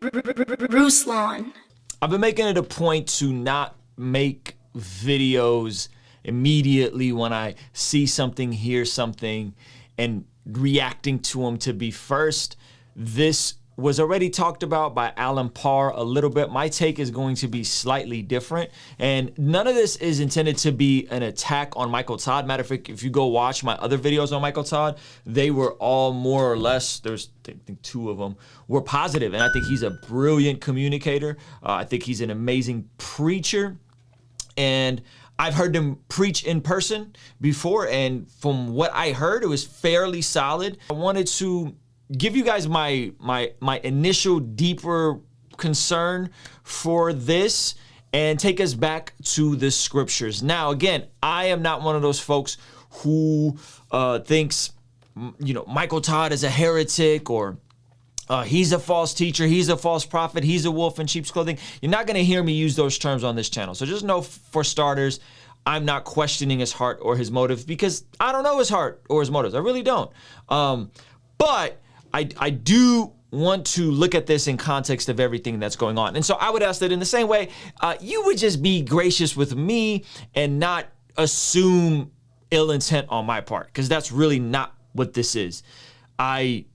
Ruslan. I've been making it a point to not make videos immediately when I see something, hear something, and reacting to them to be first. This was already talked about by Alan Parr a little bit. My take is going to be slightly different, and none of this is intended to be an attack on Michael Todd. Matter of fact, if you go watch my other videos on Michael Todd, they were all more or less, there's I think 2 of them were positive, and I think he's a brilliant communicator. I think he's an amazing preacher, and I've heard him preach in person before, and from what I heard, it was fairly solid. I wanted to give you guys my initial deeper concern for this and take us back to the scriptures. Now, again, I am not one of those folks who thinks, Michael Todd is a heretic, or he's a false teacher, he's a false prophet, he's a wolf in sheep's clothing. You're not gonna hear me use those terms on this channel. So just know, for starters, I'm not questioning his heart or his motives, because I don't know his heart or his motives. I really don't. But I do want to look at this in context of everything that's going on. And so I would ask that in the same way, you would just be gracious with me and not assume ill intent on my part, because that's really not what this is. I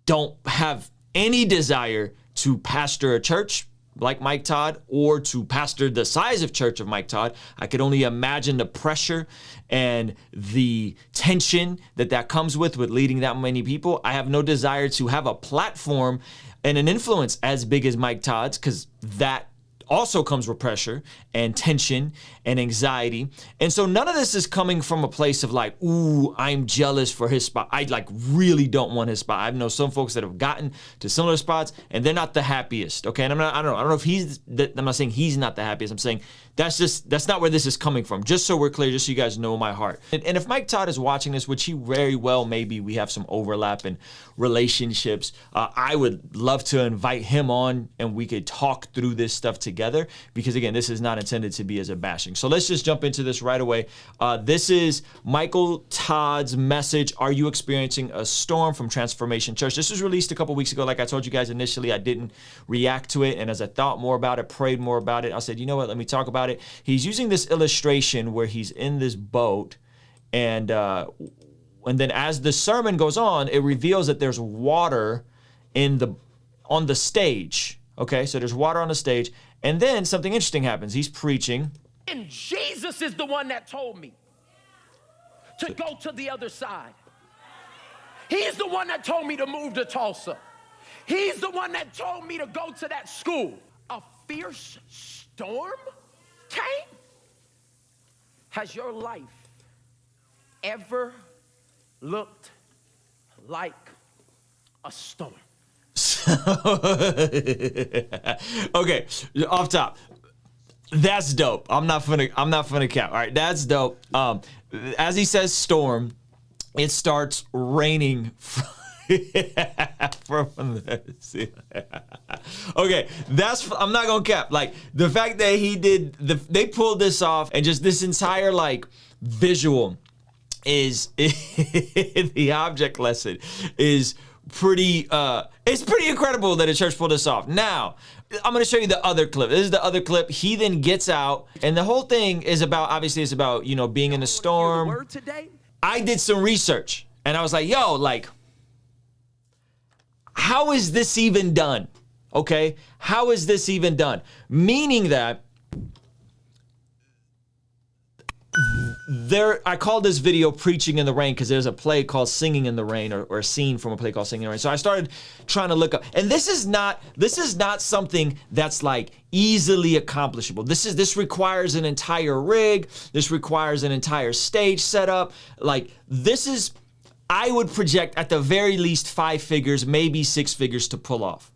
don't have any desire to pastor a church like Mike Todd, or to pastor the size of church of Mike Todd. I could only imagine the pressure and the tension that comes with leading that many people. I have no desire to have a platform and an influence as big as Mike Todd's, because that also comes with pressure and tension and anxiety. And so none of this is coming from a place of like, ooh, I'm jealous for his spot. I really don't want his spot. I know some folks that have gotten to similar spots and they're not the happiest. Okay. And I don't know if I'm not saying he's not the happiest. I'm saying that's not where this is coming from. Just so we're clear, just so you guys know my heart. And if Mike Todd is watching this, which he very well maybe, we have some overlap in relationships, I would love to invite him on and we could talk through this stuff together, because again, this is not intended to be as a bashing. So let's just jump into this right away. This is Michael Todd's message, Are You Experiencing a Storm, from Transformation Church. This was released a couple weeks ago. Like I told you guys initially, I didn't react to it. And as I thought more about it, prayed more about it, I said, you know what, let me talk about it. He's using this illustration where he's in this boat, and then as the sermon goes on, it reveals that there's water on the stage. Okay, so there's water on the stage, and then something interesting happens. He's preaching. And Jesus is the one that told me to go to the other side. He's the one that told me to move to Tulsa. He's the one that told me to go to that school. A fierce storm came. Has your life ever looked like a storm? Okay, off top. That's dope. I'm not gonna cap. All right, that's dope. As he says storm, it starts raining from the ceiling. Okay, I'm not gonna cap. Like, the fact that they pulled this off, and just this entire visual is the object lesson is pretty it's pretty incredible that a church pulled this off. Now, I'm gonna show you the other clip. This is the other clip. He then gets out, and the whole thing is about, obviously it's about, being in the storm. I did some research and I was like, yo, how is this even done? Okay, how is this even done? Meaning that I called this video Preaching in the Rain because there's a play called Singing in the Rain, or a scene from a play called Singing in the Rain. So I started trying to look up, and this is not something that's easily accomplishable. This requires an entire rig. This requires an entire stage setup. I would project at the very least 5 figures, maybe 6 figures to pull off.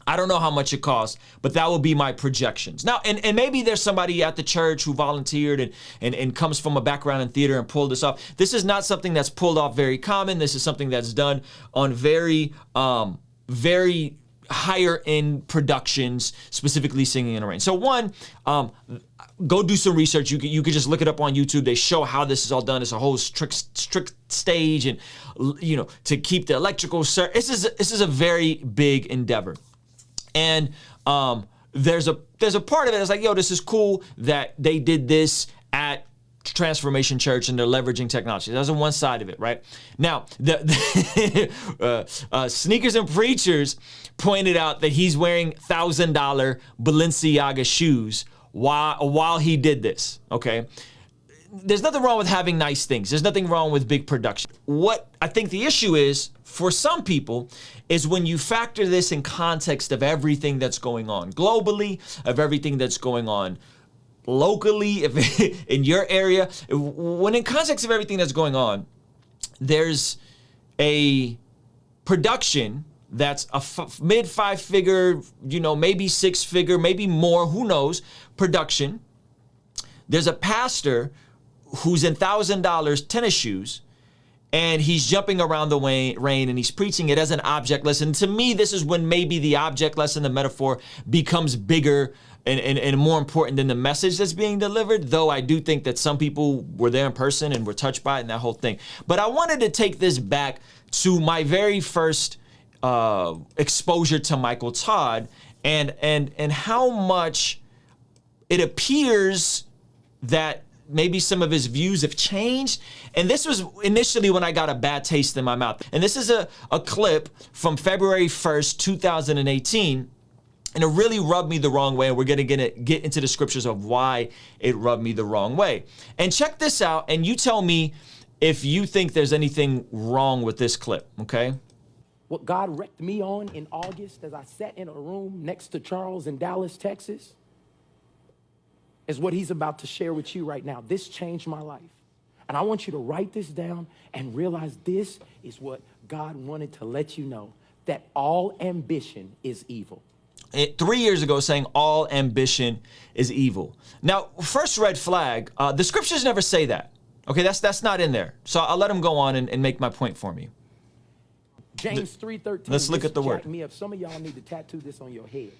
I don't know how much it costs, but that will be my projections. Now, and maybe there's somebody at the church who volunteered and comes from a background in theater and pulled this off. This is not something that's pulled off very common. This is something that's done on very higher end productions, specifically Singing in the Rain. So one, go do some research. You could just look it up on YouTube. They show how this is all done. It's a whole strict stage, and to keep the electrical. This is a very big endeavor. And there's a part of it that's like, yo, this is cool that they did this at Transformation Church and they're leveraging technology. That's on one side of it, right? Now, the Sneakers and Preachers pointed out that he's wearing $1,000 Balenciaga shoes while he did this, okay? There's nothing wrong with having nice things. There's nothing wrong with big production. What I think the issue is for some people is when you factor this in context of everything that's going on globally, of everything that's going on locally, if in your area, when in context of everything that's going on, there's a production that's a mid 5-figure, maybe 6-figure, maybe more, who knows, production. There's a pastor who's in $1,000 tennis shoes, and he's jumping around the rain and he's preaching it as an object lesson. To me, this is when maybe the object lesson, the metaphor, becomes bigger and more important than the message that's being delivered, though I do think that some people were there in person and were touched by it and that whole thing. But I wanted to take this back to my very first exposure to Michael Todd and how much it appears that maybe some of his views have changed. And this was initially when I got a bad taste in my mouth. And this is a clip from February 1st, 2018. And it really rubbed me the wrong way. And we're going to get into the scriptures of why it rubbed me the wrong way. And check this out. And you tell me if you think there's anything wrong with this clip, okay? What God wrecked me on in August as I sat in a room next to Charles in Dallas, Texas, is what he's about to share with you right now. This changed my life. And I want you to write this down and realize this is what God wanted to let you know, that all ambition is evil. 3 years ago saying all ambition is evil. Now, first red flag, the scriptures never say that. Okay, that's not in there. So I'll let him go on and make my point for me. James 3:13. Let's look at the word. Me up. Some of y'all need to tattoo this on your head.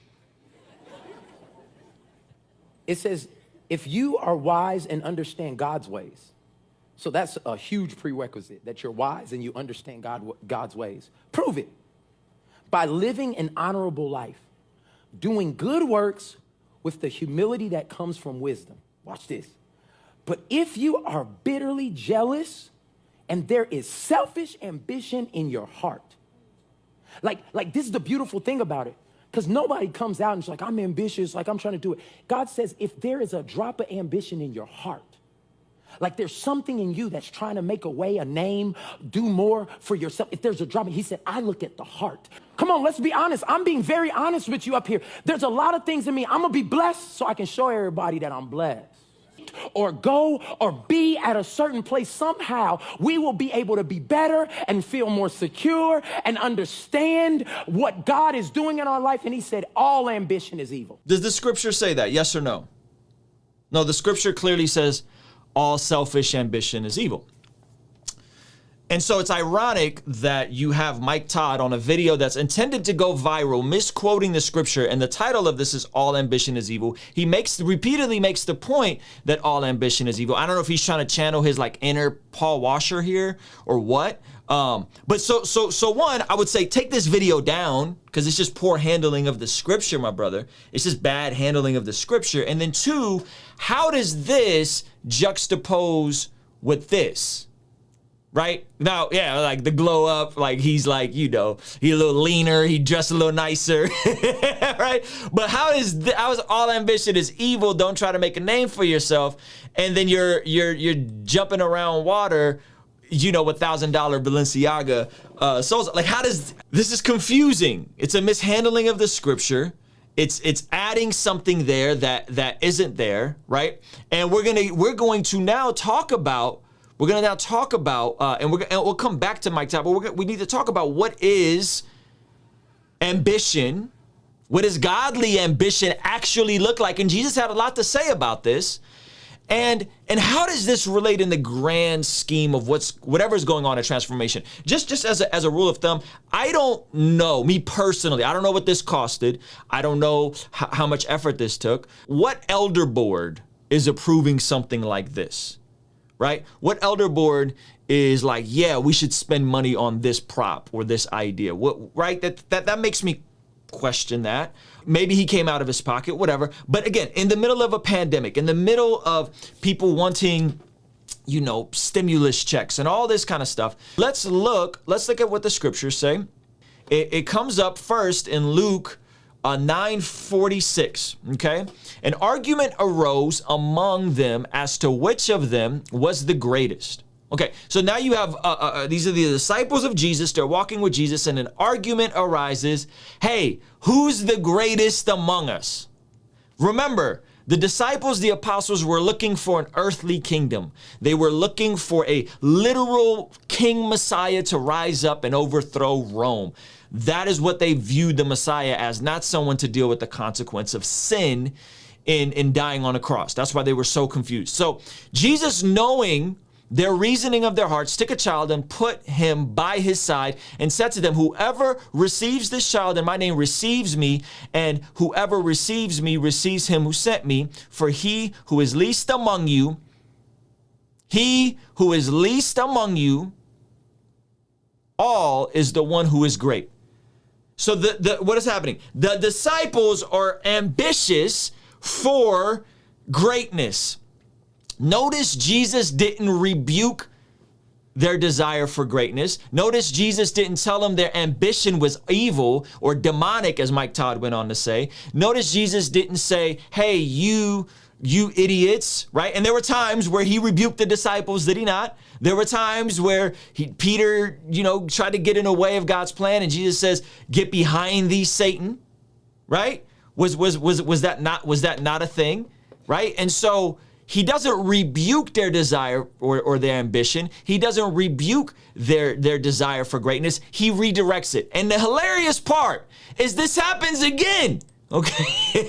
It says, if you are wise and understand God's ways, so that's a huge prerequisite, that you're wise and you understand God's ways. Prove it by living an honorable life, doing good works with the humility that comes from wisdom. Watch this. But if you are bitterly jealous and there is selfish ambition in your heart, like this is the beautiful thing about it, because nobody comes out and is like, I'm ambitious, like I'm trying to do it. God says, if there is a drop of ambition in your heart, like there's something in you that's trying to make a way, a name, do more for yourself. If there's a drop, he said, I look at the heart. Come on, let's be honest. I'm being very honest with you up here. There's a lot of things in me. I'm going to be blessed so I can show everybody that I'm blessed. Or go or be at a certain place. Somehow we will be able to be better and feel more secure and understand what God is doing in our life. And he said, all ambition is evil. Does the scripture say that? Yes or no? No, the scripture clearly says all selfish ambition is evil. And so it's ironic that you have Mike Todd on a video that's intended to go viral, misquoting the scripture, and the title of this is All Ambition is Evil. He repeatedly makes the point that all ambition is evil. I don't know if he's trying to channel his like inner Paul Washer here or what. But so one, I would say take this video down because it's just poor handling of the scripture, my brother. It's just bad handling of the scripture. And then two, how does this juxtapose with this? Right now, yeah, like the glow up, like he's like, he's a little leaner, he dressed a little nicer, right? But how is all ambition is evil? Don't try to make a name for yourself, and then you're jumping around water, with $1,000 Balenciaga souls. Like, how does this is confusing? It's a mishandling of the scripture. It's adding something there that isn't there, right? And we're going to now talk about. We're going to now talk about, and we'll come back to Mike Todd, but we need to talk about what is ambition, what does godly ambition actually look like? And Jesus had a lot to say about this. And how does this relate in the grand scheme of whatever's going on at Transformation? Just as a rule of thumb, I don't know, me personally, I don't know what this costed. I don't know how much effort this took. What elder board is approving something like this? Right? What elder board is like, yeah, we should spend money on this prop or this idea? What, right? That makes me question that. Maybe he came out of his pocket, whatever. But again, in the middle of a pandemic, in the middle of people wanting, you know, stimulus checks and all this kind of stuff, let's look at what the scriptures say. It comes up first in Luke 9:46, okay? An argument arose among them as to which of them was the greatest. Okay, so now you have, these are the disciples of Jesus, they're walking with Jesus, and an argument arises. Hey, who's the greatest among us? Remember, the disciples, the apostles, were looking for an earthly kingdom. They were looking for a literal king Messiah to rise up and overthrow Rome. That is what they viewed the Messiah as, not someone to deal with the consequence of sin in dying on a cross. That's why they were so confused. So Jesus, knowing their reasoning of their hearts, took a child and put him by his side and said to them, whoever receives this child in my name receives me, and whoever receives me receives him who sent me. For he who is least among you, all is the one who is great. So what is happening? The disciples are ambitious for greatness. Notice Jesus didn't rebuke their desire for greatness. Notice Jesus didn't tell them their ambition was evil or demonic, as Mike Todd went on to say. Notice Jesus didn't say, hey, you idiots, right? And there were times where he rebuked the disciples, did he not? There were times where Peter, tried to get in the way of God's plan, and Jesus says, get behind thee, Satan, right? Was that not a thing, right? And so he doesn't rebuke their desire or their ambition. He doesn't rebuke their desire for greatness. He redirects it. And the hilarious part is this happens again. Okay.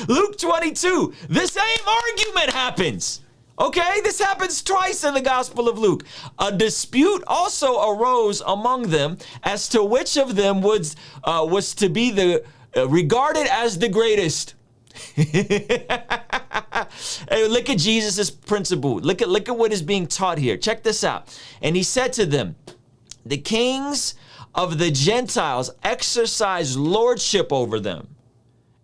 Luke 22, the same argument happens. Okay, this happens twice in the Gospel of Luke. A dispute also arose among them as to which of them was to be regarded as the greatest. Hey, look at Jesus' principle. Look at what is being taught here. Check this out. And he said to them, the kings of the Gentiles exercise lordship over them,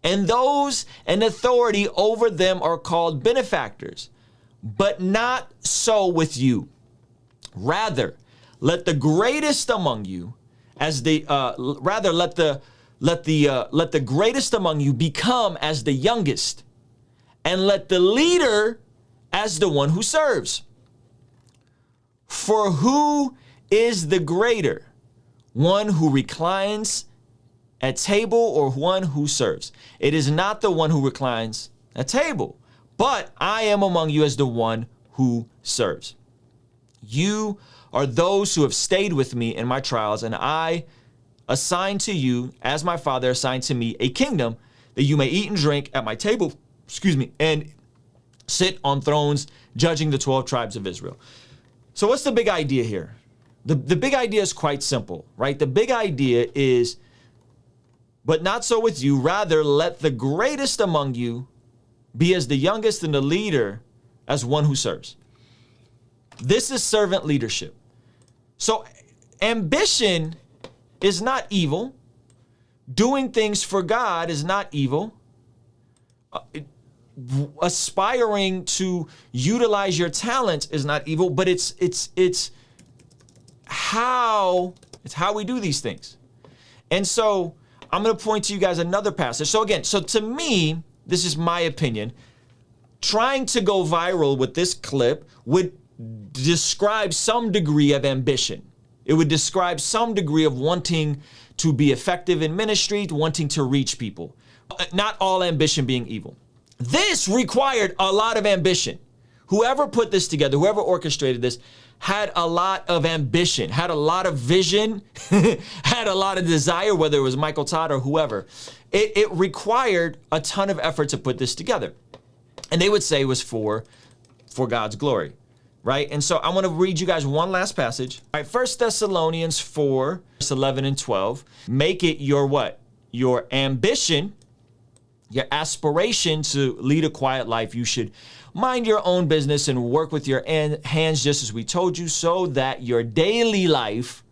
and those in authority over them are called benefactors. But not so with you. Rather, let the greatest among you, let the greatest among you become as the youngest, and let the leader as the one who serves. For who is the greater, one who reclines at table or one who serves? It is not the one who reclines at table, but I am among you as the one who serves. You are those who have stayed with me in my trials, and I assign to you, as my Father assigned to me, a kingdom that you may eat and drink at my table, and sit on thrones judging the 12 tribes of Israel. So what's the big idea here? The big idea is quite simple, right? The big idea is, but not so with you. Rather, let the greatest among you be as the youngest, and the leader as one who serves. This is servant leadership. So ambition is not evil. Doing things for God is not evil. Aspiring to utilize your talents is not evil, but it's how we do these things. And so I'm going to point to you guys another passage. So to me, this is my opinion, trying to go viral with this clip would describe some degree of ambition. It would describe some degree of wanting to be effective in ministry, wanting to reach people. Not all ambition being evil. This required a lot of ambition. Whoever put this together, whoever orchestrated this, had a lot of ambition, had a lot of vision, had a lot of desire, whether it was Michael Todd or whoever. It required a ton of effort to put this together. And they would say it was for God's glory, right? And so I want to read you guys one last passage. All right, 1 Thessalonians 4, verse 11 and 12. Make it your what? Your ambition, your aspiration to lead a quiet life. You should mind your own business and work with your hands, just as we told you, so that your daily life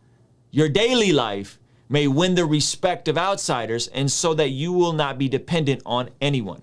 may win the respect of outsiders, and so that you will not be dependent on anyone.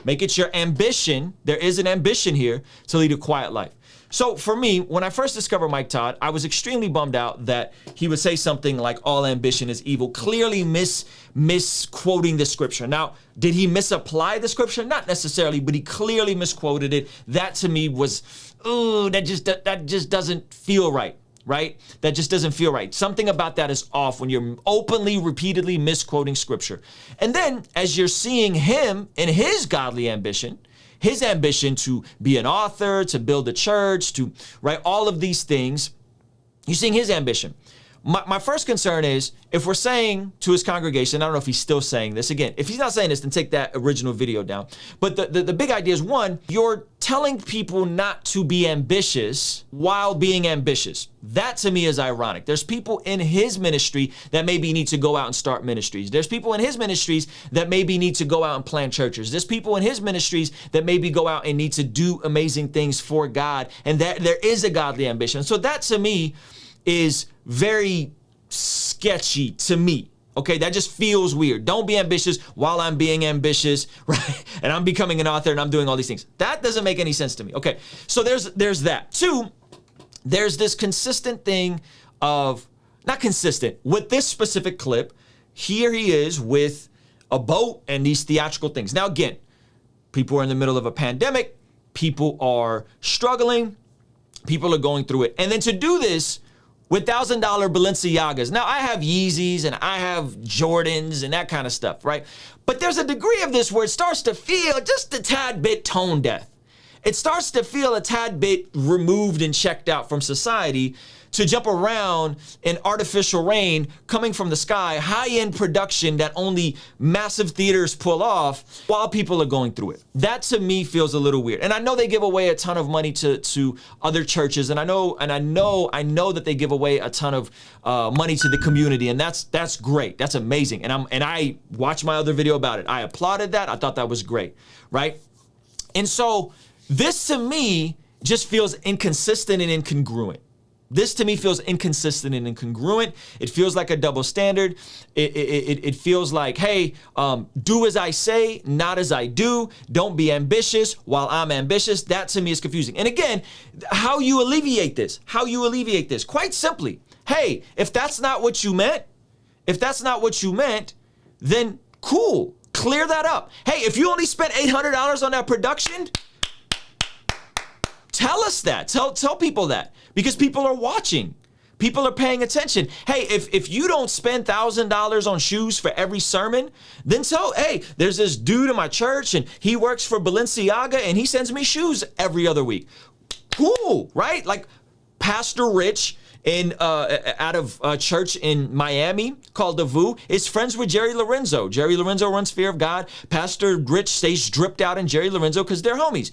Make it your ambition, there is an ambition here, to lead a quiet life. So for me, when I first discovered Mike Todd, I was extremely bummed out that he would say something like all ambition is evil, clearly misquoting the scripture. Now, did he misapply the scripture? Not necessarily, but he clearly misquoted it. That to me was, ooh, that just doesn't feel right. Right? That just doesn't feel right. Something about that is off when you're openly, repeatedly misquoting scripture. And then as you're seeing him in his godly ambition, his ambition to be an author, to build a church, to write all of these things, you're seeing his ambition. My first concern is if we're saying to his congregation, I don't know if he's still saying this. Again, if he's not saying this, then take that original video down. But the big idea is, one, you're telling people not to be ambitious while being ambitious. That to me is ironic. There's people in his ministry that maybe need to go out and start ministries. There's people in his ministries that maybe need to go out and plant churches. There's people in his ministries that maybe go out and need to do amazing things for God. And that there is a godly ambition. So that to me is very sketchy to me. Okay, that just feels weird. Don't be ambitious while I'm being ambitious, right? And I'm becoming an author and I'm doing all these things. That doesn't make any sense to me. Okay, so there's that. Two, there's this consistent thing of, not consistent, with this specific clip, here he is with a boat and these theatrical things. Now again, people are in the middle of a pandemic, people are struggling, people are going through it. And then to do this with $1,000 Balenciagas. Now, I have Yeezys and I have Jordans and that kind of stuff, right? But there's a degree of this where it starts to feel just a tad bit tone deaf. It starts to feel a tad bit removed and checked out from society to jump around in artificial rain coming from the sky, high-end production that only massive theaters pull off while people are going through it. That to me feels a little weird. And I know they give away a ton of money to other churches, and I know that they give away a ton of money to the community, and that's great. That's amazing. And I watched my other video about it. I applauded that. I thought that was great, right? And so this to me just feels inconsistent and incongruent. This to me feels inconsistent and incongruent. It feels like a double standard. It feels like, hey, do as I say, not as I do. Don't be ambitious while I'm ambitious. That to me is confusing. And again, how you alleviate this, quite simply, hey, if that's not what you meant, then cool, clear that up. Hey, if you only spent $800 on that production, tell us that, tell people that. Because people are watching. People are paying attention. Hey, if you don't spend $1,000 on shoes for every sermon, then hey, there's this dude in my church and he works for Balenciaga and he sends me shoes every other week. Cool, right? Like Pastor Rich out of a church in Miami called The Voo is friends with Jerry Lorenzo. Jerry Lorenzo runs Fear of God. Pastor Rich stays dripped out in Jerry Lorenzo because they're homies.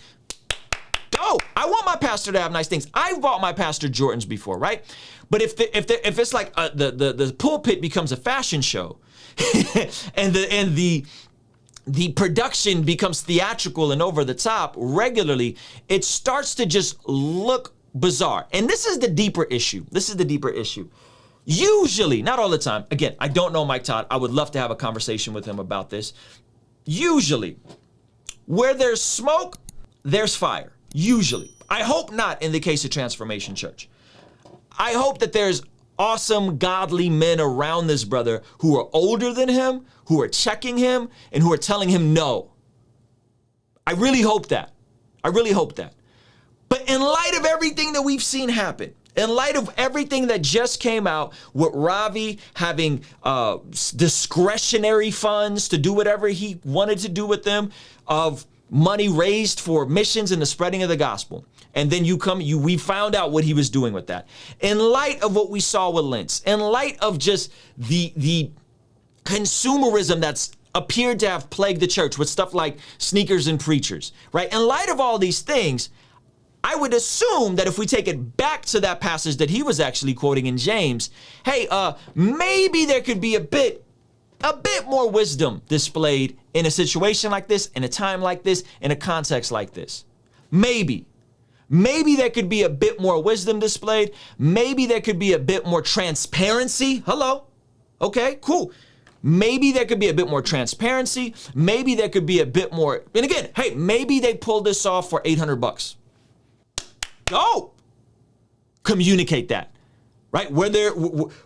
Go. I want my pastor to have nice things. I've bought my pastor Jordans before, right? But if it's like the pulpit becomes a fashion show, and the production becomes theatrical and over the top regularly, it starts to just look bizarre. And this is the deeper issue. Usually, not all the time. Again, I don't know Mike Todd. I would love to have a conversation with him about this. Usually, where there's smoke, there's fire. Usually. I hope not in the case of Transformation Church. I hope that there's awesome, godly men around this brother who are older than him, who are checking him, and who are telling him no. I really hope that. But in light of everything that we've seen happen, in light of everything that just came out with Ravi having discretionary funds to do whatever he wanted to do with them, of money raised for missions and the spreading of the gospel. And then we found out what he was doing with that. In light of what we saw with Lentz, in light of just the consumerism that's appeared to have plagued the church with stuff like sneakers and preachers, right? In light of all these things, I would assume that if we take it back to that passage that he was actually quoting in James, hey, maybe there could be a bit more wisdom displayed in a situation like this, in a time like this, in a context like this. Maybe there could be a bit more wisdom displayed. Maybe there could be a bit more transparency. Hello. Okay, cool. Maybe there could be a bit more transparency. Maybe there could be a bit more, and again, hey, maybe they pulled this off for $800. Go. Communicate that, right? Where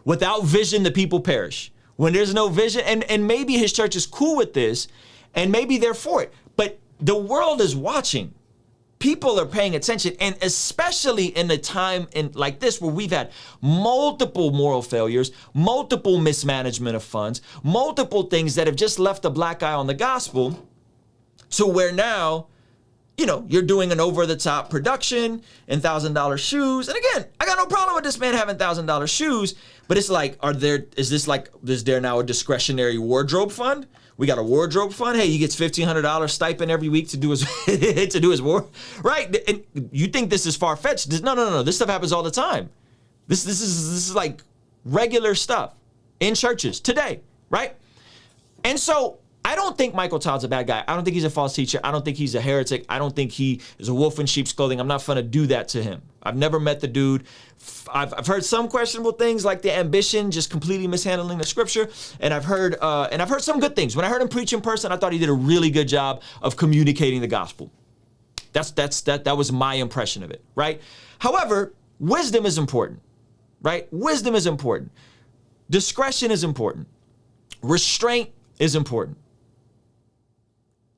without vision, the people perish. When there's no vision, and maybe his church is cool with this, and maybe they're for it, but the world is watching. People are paying attention, and especially in a time like this where we've had multiple moral failures, multiple mismanagement of funds, multiple things that have just left a black eye on the gospel, to where now, you know, you're doing an over-the-top production and $1,000 shoes. And again, I got no problem with this man having $1,000 shoes, but it's like, is there now a discretionary wardrobe fund? We got a wardrobe fund. Hey, he gets $1,500 stipend every week to do his to do his war, right? And you think this is far-fetched? No. This stuff happens all the time. This is like regular stuff in churches today, right? And so I don't think Michael Todd's a bad guy. I don't think he's a false teacher. I don't think he's a heretic. I don't think he is a wolf in sheep's clothing. I'm not going to do that to him. I've never met the dude. I've heard some questionable things like the ambition, just completely mishandling the scripture. And I've heard some good things. When I heard him preach in person, I thought he did a really good job of communicating the gospel. That was my impression of it, right? However, wisdom is important, right? Wisdom is important. Discretion is important. Restraint is important.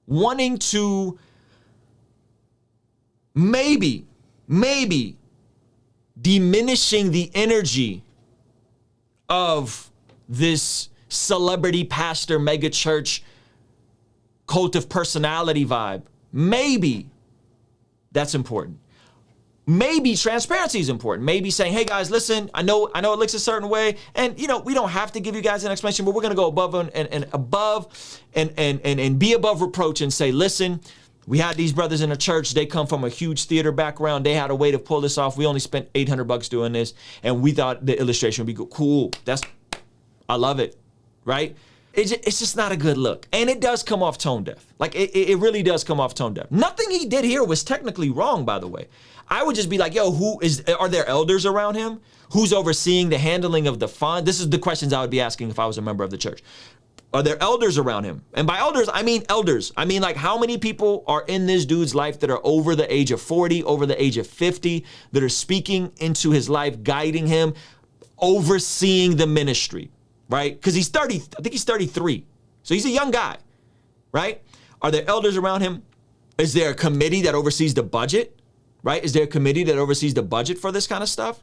Wanting to maybe diminishing the energy of this celebrity pastor mega church cult of personality vibe. Maybe that's important. Maybe transparency is important. Maybe saying, hey guys, listen, I know it looks a certain way, and you know, we don't have to give you guys an explanation, but we're gonna go above and be above reproach and say, listen, we had these brothers in the church. They come from a huge theater background. They had a way to pull this off. We only spent $800 doing this, and we thought the illustration would be cool. I love it, right? It's just not a good look. And it does come off tone deaf. Like, it really does come off tone deaf. Nothing he did here was technically wrong, by the way. I would just be like, yo, are there elders around him? Who's overseeing the handling of the fund? This is the questions I would be asking if I was a member of the church. Are there elders around him? And by elders, I mean elders. I mean, like, how many people are in this dude's life that are over the age of 40, over the age of 50, that are speaking into his life, guiding him, overseeing the ministry, right? Because he's 30, I think he's 33. So he's a young guy, right? Are there elders around him? Is there a committee that oversees the budget, right? Is there a committee that oversees the budget for this kind of stuff,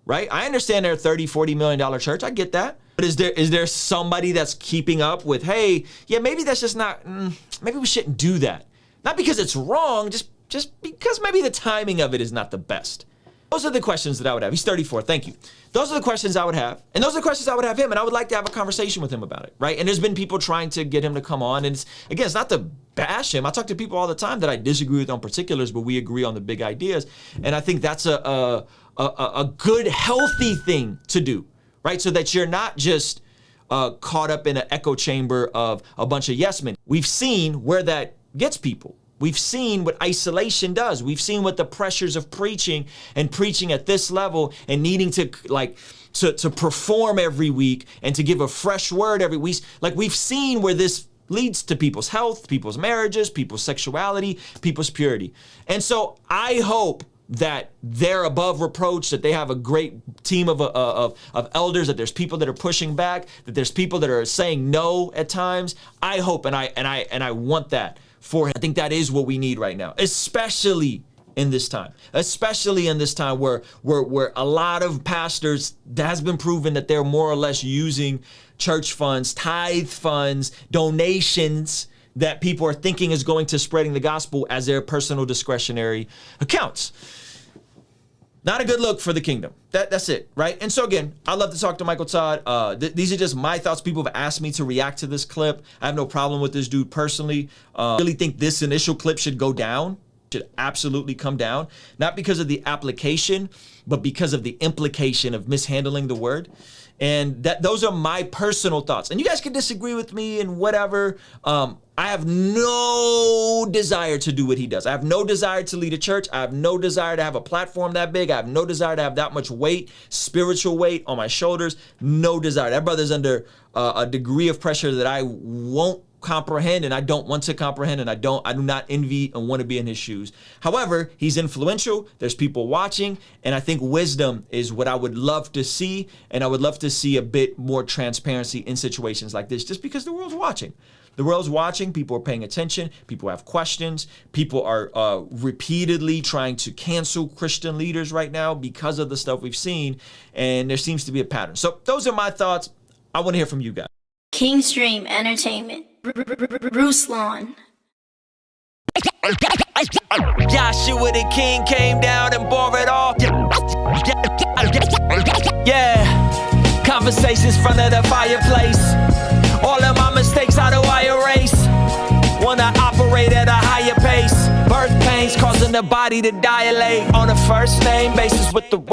right? I understand they're a $30, $40 million church. I get that. But is there somebody that's keeping up with, hey, yeah, maybe that's just not, maybe we shouldn't do that. Not because it's wrong, just because maybe the timing of it is not the best. Those are the questions that I would have. He's 34, thank you. Those are the questions I would have. And those are the questions I would have him, and I would like to have a conversation with him about it, right? And there's been people trying to get him to come on, and it's not to bash him. I talk to people all the time that I disagree with on particulars, but we agree on the big ideas. And I think that's a good, healthy thing to do, right? So that you're not just caught up in an echo chamber of a bunch of yes men. We've seen where that gets people. We've seen what isolation does. We've seen what the pressures of preaching at this level and needing to perform every week and to give a fresh word every week. Like, we've seen where this leads to people's health, people's marriages, people's sexuality, people's purity. And so I hope that they're above reproach, that they have a great team of elders, that there's people that are pushing back, that there's people that are saying no at times. I hope and I want that for him. I think that is what we need right now, especially in this time where a lot of pastors, that has been proven that they're more or less using church funds, tithe funds, donations that people are thinking is going to spreading the gospel as their personal discretionary accounts. Not a good look for the kingdom. That's it, right? And so again, I'd love to talk to Michael Todd. These are just my thoughts. People have asked me to react to this clip. I have no problem with this dude personally. I really think this initial clip should go down, should absolutely come down. Not because of the application, but because of the implication of mishandling the word. And those are my personal thoughts. And you guys can disagree with me and whatever. I have no desire to do what he does. I have no desire to lead a church. I have no desire to have a platform that big. I have no desire to have that much weight, spiritual weight on my shoulders. No desire. That brother's under a degree of pressure that I won't comprehend, and I don't want to comprehend, and I do not envy and want to be in his shoes. However, he's influential. There's people watching, and I think wisdom is what I would love to see, and I would love to see a bit more transparency in situations like this, just because the world's watching. The world's watching, people are paying attention, people have questions, people are repeatedly trying to cancel Christian leaders right now because of the stuff we've seen, and there seems to be a pattern. So those are my thoughts. I want to hear from you guys. Kingstream Entertainment. Ruslan. Joshua the king came down and bore it all. Yeah, conversations front of the fireplace. All of my mistakes, how do I erase? Wanna operate at a higher pace. Birth pains causing the body to dilate on a first name basis with the